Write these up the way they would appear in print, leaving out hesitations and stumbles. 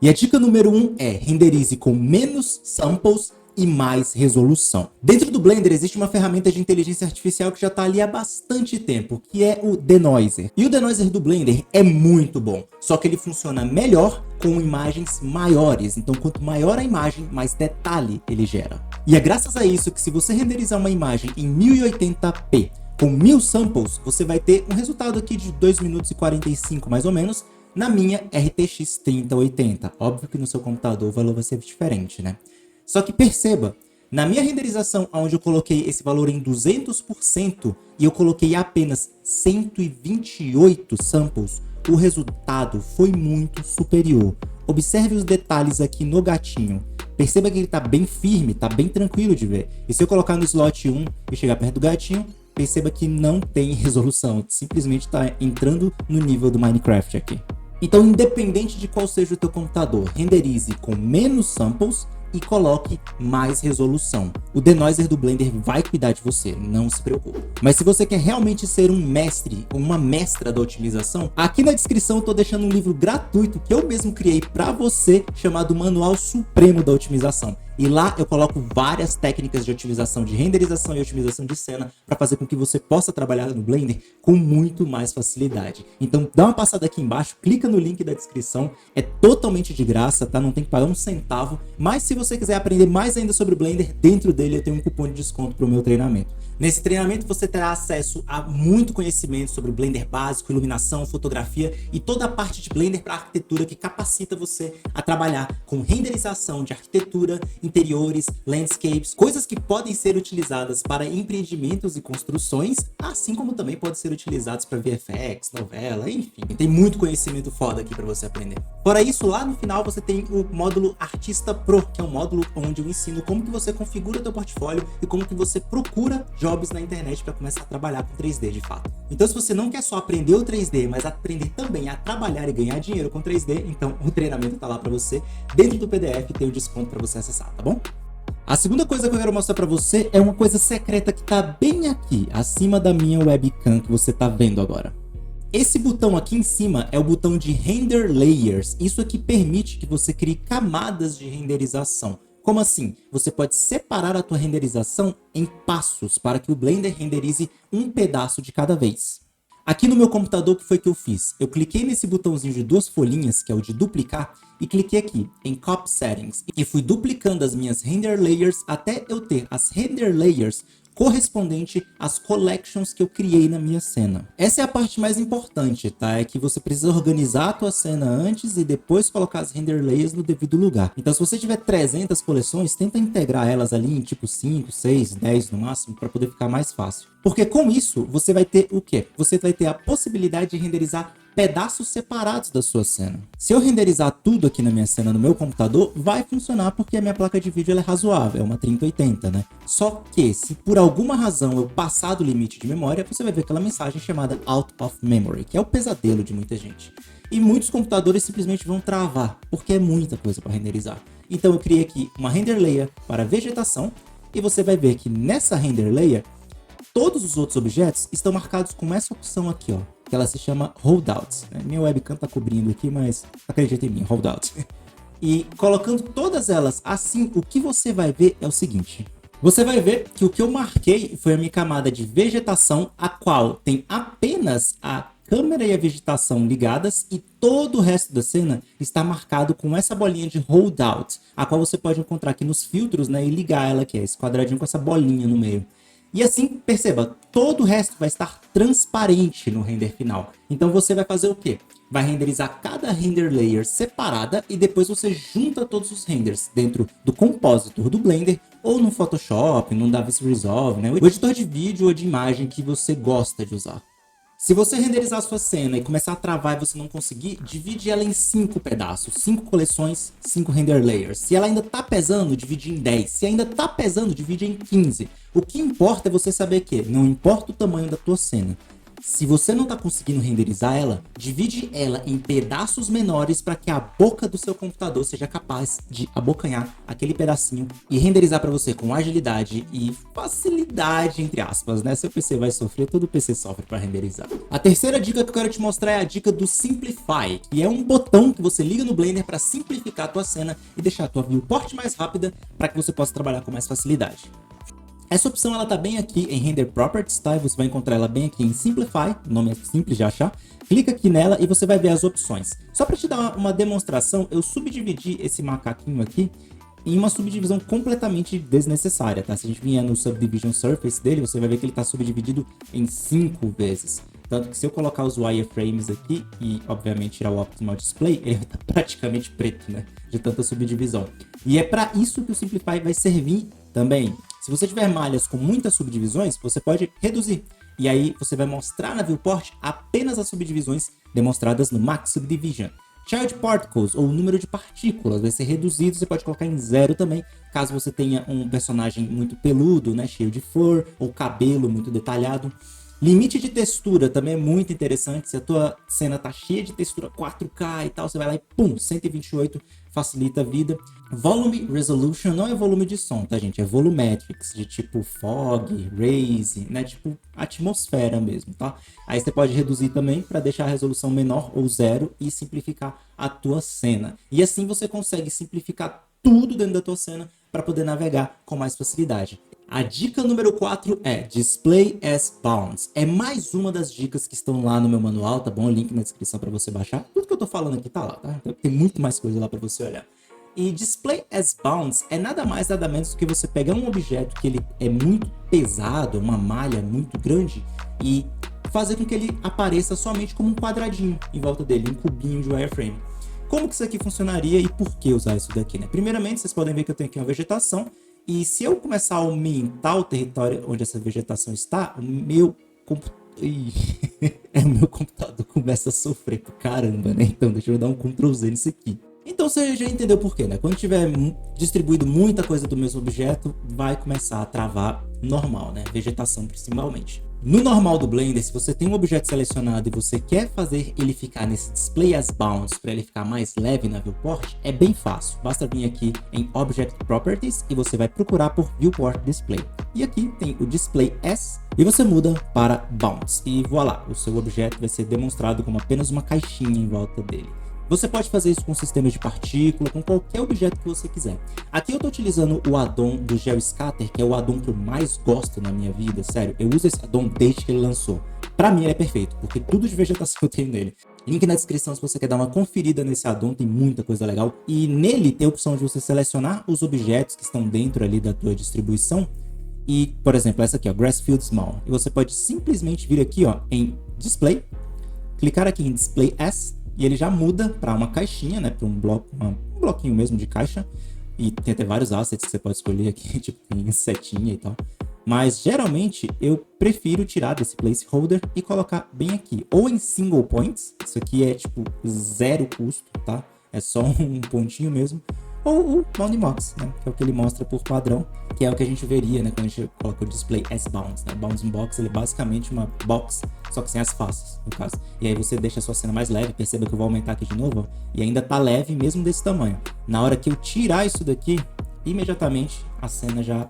E a dica número 1 é renderize com menos samples e mais resolução. Dentro do Blender existe uma ferramenta de inteligência artificial que já está ali há bastante tempo, que é o Denoiser. E o Denoiser do Blender é muito bom, só que ele funciona melhor com imagens maiores. Então, quanto maior a imagem, mais detalhe ele gera. E é graças a isso que se você renderizar uma imagem em 1080p com 1000 samples, você vai ter um resultado aqui de 2 minutos e 45 mais ou menos, na minha RTX 3080. Óbvio que no seu computador o valor vai ser diferente, né? Só que perceba, na minha renderização, onde eu coloquei esse valor em 200% e eu coloquei apenas 128 samples, o resultado foi muito superior. Observe os detalhes aqui no gatinho. Perceba que ele está bem firme, está bem tranquilo de ver. E se eu colocar no slot 1 e chegar perto do gatinho, perceba que não tem resolução, simplesmente está entrando no nível do Minecraft aqui. Então, independente de qual seja o teu computador, renderize com menos samples e coloque mais resolução. O Denoiser do Blender vai cuidar de você, não se preocupe. Mas se você quer realmente ser um mestre ou uma mestra da otimização, aqui na descrição eu tô deixando um livro gratuito que eu mesmo criei para você, chamado Manual Supremo da Otimização. E lá eu coloco várias técnicas de otimização de renderização e otimização de cena para fazer com que você possa trabalhar no Blender com muito mais facilidade. Então dá uma passada aqui embaixo, clica no link da descrição, é totalmente de graça, tá? Não tem que pagar um centavo, mas se você quiser aprender mais ainda sobre o Blender, dentro dele eu tenho um cupom de desconto para o meu treinamento. Nesse treinamento você terá acesso a muito conhecimento sobre o Blender básico, iluminação, fotografia e toda a parte de Blender para arquitetura que capacita você a trabalhar com renderização de arquitetura, interiores, landscapes, coisas que podem ser utilizadas para empreendimentos e construções, assim como também podem ser utilizados para VFX, novela, enfim. Tem muito conhecimento foda aqui para você aprender. Fora isso, lá no final você tem o módulo Artista Pro, que é um módulo onde eu ensino como que você configura teu portfólio e como que você procura jobs na internet para começar a trabalhar com 3D de fato. Então, se você não quer só aprender o 3D, mas aprender também a trabalhar e ganhar dinheiro com 3D, então o treinamento tá lá para você. Dentro do PDF tem o desconto para você acessar, tá bom? A segunda coisa que eu quero mostrar para você é uma coisa secreta que tá bem aqui, acima da minha webcam que você tá vendo agora. Esse botão aqui em cima é o botão de Render Layers. Isso aqui permite que você crie camadas de renderização. Como assim? Você pode separar a tua renderização em passos para que o Blender renderize um pedaço de cada vez. Aqui no meu computador, o que foi que eu fiz? Eu cliquei nesse botãozinho de duas folhinhas, que é o de duplicar, e cliquei aqui em Copy Settings. E fui duplicando as minhas Render Layers até eu ter as Render Layers correspondente às collections que eu criei na minha cena. Essa é a parte mais importante, tá? É que você precisa organizar a tua cena antes e depois colocar as render layers no devido lugar. Então, se você tiver 300 coleções, tenta integrar elas ali em tipo 5, 6, 10 no máximo, para poder ficar mais fácil. Porque com isso, você vai ter o quê? Você vai ter a possibilidade de renderizar pedaços separados da sua cena. Se eu renderizar tudo aqui na minha cena no meu computador, vai funcionar porque a minha placa de vídeo ela é razoável, é uma 3080, né? Só que se por alguma razão eu passar do limite de memória, você vai ver aquela mensagem chamada Out of Memory, que é o pesadelo de muita gente. E muitos computadores simplesmente vão travar, porque é muita coisa para renderizar. Então eu criei aqui uma render layer para vegetação, e você vai ver que nessa render layer, todos os outros objetos estão marcados com essa opção aqui, ó, que ela se chama Holdout. Minha webcam tá cobrindo aqui, mas acredita em mim, Holdout. E colocando todas elas assim, o que você vai ver é o seguinte. Você vai ver que o que eu marquei foi a minha camada de vegetação, a qual tem apenas a câmera e a vegetação ligadas e todo o resto da cena está marcado com essa bolinha de Holdout, a qual você pode encontrar aqui nos filtros, né, e ligar ela aqui, esse quadradinho com essa bolinha no meio. E assim, perceba, todo o resto vai estar transparente no render final. Então você vai fazer o quê? Vai renderizar cada render layer separada e depois você junta todos os renders dentro do Compositor do Blender ou no Photoshop, no DaVinci Resolve, né? O editor de vídeo ou de imagem que você gosta de usar. Se você renderizar a sua cena e começar a travar e você não conseguir, divide ela em 5 pedaços, 5 coleções, 5 render layers. Se ela ainda tá pesando, divide em 10. Se ainda tá pesando, divide em 15. O que importa é você saber que não importa o tamanho da tua cena. Se você não está conseguindo renderizar ela, divide ela em pedaços menores para que a boca do seu computador seja capaz de abocanhar aquele pedacinho e renderizar para você com agilidade e facilidade, entre aspas, né? Seu PC vai sofrer, todo PC sofre para renderizar. A terceira dica que eu quero te mostrar é a dica do Simplify, que é um botão que você liga no Blender para simplificar a tua cena e deixar a tua viewport mais rápida para que você possa trabalhar com mais facilidade. Essa opção ela tá bem aqui em Render Properties, tá? E você vai encontrar ela bem aqui em Simplify, o nome é simples de achar. Clica aqui nela e você vai ver as opções. Só para te dar uma demonstração, eu subdividi esse macaquinho aqui em uma subdivisão completamente desnecessária, tá? Se a gente vier no Subdivision Surface dele, você vai ver que ele tá subdividido em 5 vezes. Tanto que se eu colocar os wireframes aqui e, obviamente, tirar o Optimal Display, ele tá praticamente preto, né? De tanta subdivisão. E é para isso que o Simplify vai servir também. Se você tiver malhas com muitas subdivisões, você pode reduzir. E aí você vai mostrar na viewport apenas as subdivisões demonstradas no Max Subdivision. Child Particles, ou o número de partículas, vai ser reduzido, você pode colocar em 0 também, caso você tenha um personagem muito peludo, né, cheio de flor, ou cabelo muito detalhado. Limite de textura também é muito interessante. Se a tua cena tá cheia de textura 4K e tal, você vai lá e pum, 128, facilita a vida. Volume Resolution não é volume de som, tá, gente? É volumetrics, de tipo fog, raise, né? Tipo atmosfera mesmo, tá? Aí você pode reduzir também para deixar a resolução menor ou 0 e simplificar a tua cena. E assim você consegue simplificar tudo dentro da tua cena para poder navegar com mais facilidade. A dica número 4 é Display as Bounds. É mais uma das dicas que estão lá no meu manual, tá bom? Link na descrição para você baixar. Tudo que eu tô falando aqui tá lá, tá? Então, tem muito mais coisa lá para você olhar. E Display as Bounds é nada mais nada menos do que você pegar um objeto que ele é muito pesado, uma malha muito grande, e fazer com que ele apareça somente como um quadradinho em volta dele, um cubinho de wireframe. Como que isso aqui funcionaria e por que usar isso daqui, né? Primeiramente, vocês podem ver que eu tenho aqui uma vegetação. E se eu começar a aumentar o território onde essa vegetação está, o meu computador começa a sofrer pra caramba, né? Então deixa eu dar um Ctrl Z nisso aqui. Então você já entendeu por quê, né? Quando tiver distribuído muita coisa do mesmo objeto, vai começar a travar normal, né? Vegetação principalmente. No normal do Blender, se você tem um objeto selecionado e você quer fazer ele ficar nesse Display as Bounds para ele ficar mais leve na viewport, é bem fácil. Basta vir aqui em Object Properties e você vai procurar por Viewport Display. E aqui tem o Display As e você muda para Bounds. E voilá, o seu objeto vai ser demonstrado como apenas uma caixinha em volta dele. Você pode fazer isso com sistemas de partícula, com qualquer objeto que você quiser. Aqui eu estou utilizando o addon do GeoScatter, que é o addon que eu mais gosto na minha vida, sério. Eu uso esse addon desde que ele lançou. Pra mim ele é perfeito, porque tudo de vegetação eu tenho nele. Link na descrição se você quer dar uma conferida nesse addon, tem muita coisa legal. E nele tem a opção de você selecionar os objetos que estão dentro ali da tua distribuição. E, por exemplo, essa aqui, ó, Grassfield Small. E você pode simplesmente vir aqui, ó, em Display, clicar aqui em Display As, e ele já muda para uma caixinha, né? Para um bloquinho mesmo de caixa. E tem até vários assets que você pode escolher aqui, tipo tem setinha e tal. Mas geralmente eu prefiro tirar desse placeholder e colocar bem aqui. Ou em single points, isso aqui é tipo 0 custo, tá? É só um pontinho mesmo. Ou o Bounding Box, né? Que é o que ele mostra por padrão, que é o que a gente veria, né? Quando a gente coloca o Display as Bounds, né? Bounding Box, ele é basicamente uma box, só que sem as faces, no caso. E aí você deixa a sua cena mais leve, perceba que eu vou aumentar aqui de novo, ó, e ainda tá leve mesmo desse tamanho. Na hora que eu tirar isso daqui, imediatamente a cena já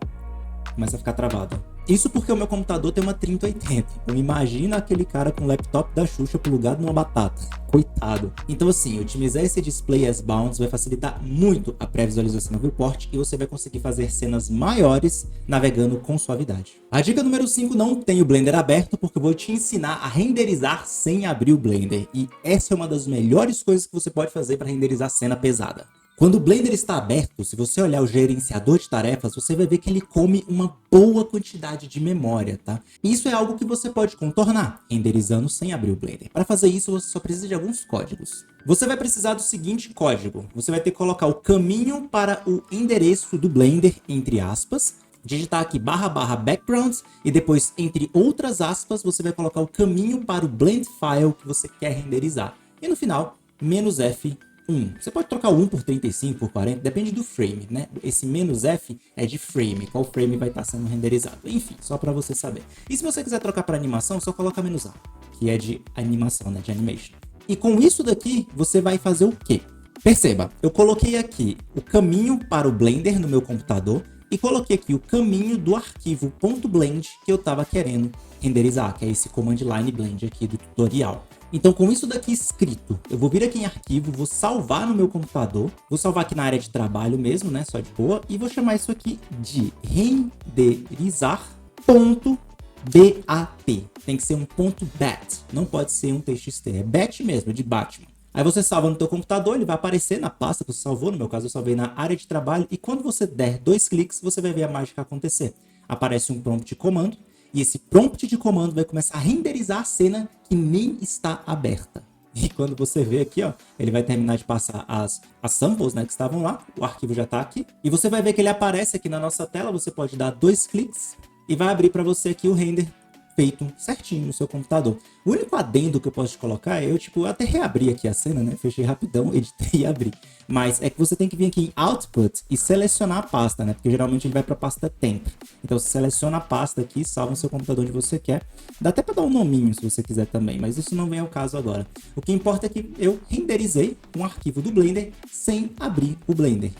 começa a ficar travada. Isso porque o meu computador tem uma 3080. Então imagina aquele cara com o laptop da Xuxa plugado numa batata. Coitado. Então assim, otimizar esse Display as Bounds vai facilitar muito a pré-visualização no viewport e você vai conseguir fazer cenas maiores navegando com suavidade. A dica número 5 não tem o Blender aberto porque eu vou te ensinar a renderizar sem abrir o Blender. E essa é uma das melhores coisas que você pode fazer para renderizar cena pesada. Quando o Blender está aberto, se você olhar o gerenciador de tarefas, você vai ver que ele come uma boa quantidade de memória, tá? Isso é algo que você pode contornar, renderizando sem abrir o Blender. Para fazer isso, você só precisa de alguns códigos. Você vai precisar do seguinte código. Você vai ter que colocar o caminho para o endereço do Blender, entre aspas, digitar aqui /backgrounds e depois, entre outras aspas, você vai colocar o caminho para o blend file que você quer renderizar. E no final, -F1. Você pode trocar o 1 por 35, por 40, depende do frame, né? Esse "-F" é de frame, qual frame vai estar sendo renderizado. Enfim, só para você saber. E se você quiser trocar para animação, só coloca "-A". que é de animação, né, de animation. E com isso daqui, você vai fazer o quê? Perceba, eu coloquei aqui o caminho para o Blender no meu computador e coloquei aqui o caminho do arquivo .blend que eu estava querendo renderizar, que é esse command line blend aqui do tutorial. Então, com isso daqui escrito, eu vou vir aqui em arquivo, vou salvar no meu computador, vou salvar aqui na área de trabalho mesmo, né, só de boa, e vou chamar isso aqui de renderizar.bat. Tem que ser um .bat, não pode ser um txt, é bat mesmo, de Batman. Aí você salva no teu computador, ele vai aparecer na pasta que você salvou, no meu caso eu salvei na área de trabalho, e quando você der 2 cliques, você vai ver a mágica acontecer. Aparece um prompt de comando, e esse prompt de comando vai começar a renderizar a cena que nem está aberta. E quando você vê aqui, ó, ele vai terminar de passar as samples, né, que estavam lá, o arquivo já está aqui, e você vai ver que ele aparece aqui na nossa tela, você pode dar 2 cliques, e vai abrir para você aqui o render feito certinho no seu computador. O único adendo que eu posso te colocar é eu até reabri aqui a cena, né? Fechei rapidão, editei e abri. Mas é que você tem que vir aqui em Output e selecionar a pasta, né? Porque geralmente ele vai para a pasta Temp. Então você seleciona a pasta aqui, salva no seu computador onde você quer. Dá até para dar um nominho se você quiser também, mas isso não vem ao caso agora. O que importa é que eu renderizei um arquivo do Blender sem abrir o Blender.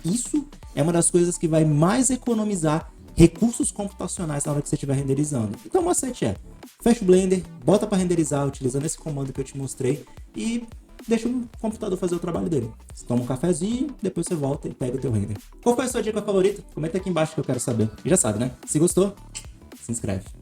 Isso é uma das coisas que vai mais economizar recursos computacionais na hora que você estiver renderizando. Então o macete é, fecha o Blender, bota para renderizar utilizando esse comando que eu te mostrei e deixa o computador fazer o trabalho dele. Você toma um cafezinho, depois você volta e pega o teu render. Qual foi a sua dica favorita? Comenta aqui embaixo que eu quero saber. E já sabe, né? Se gostou, se inscreve.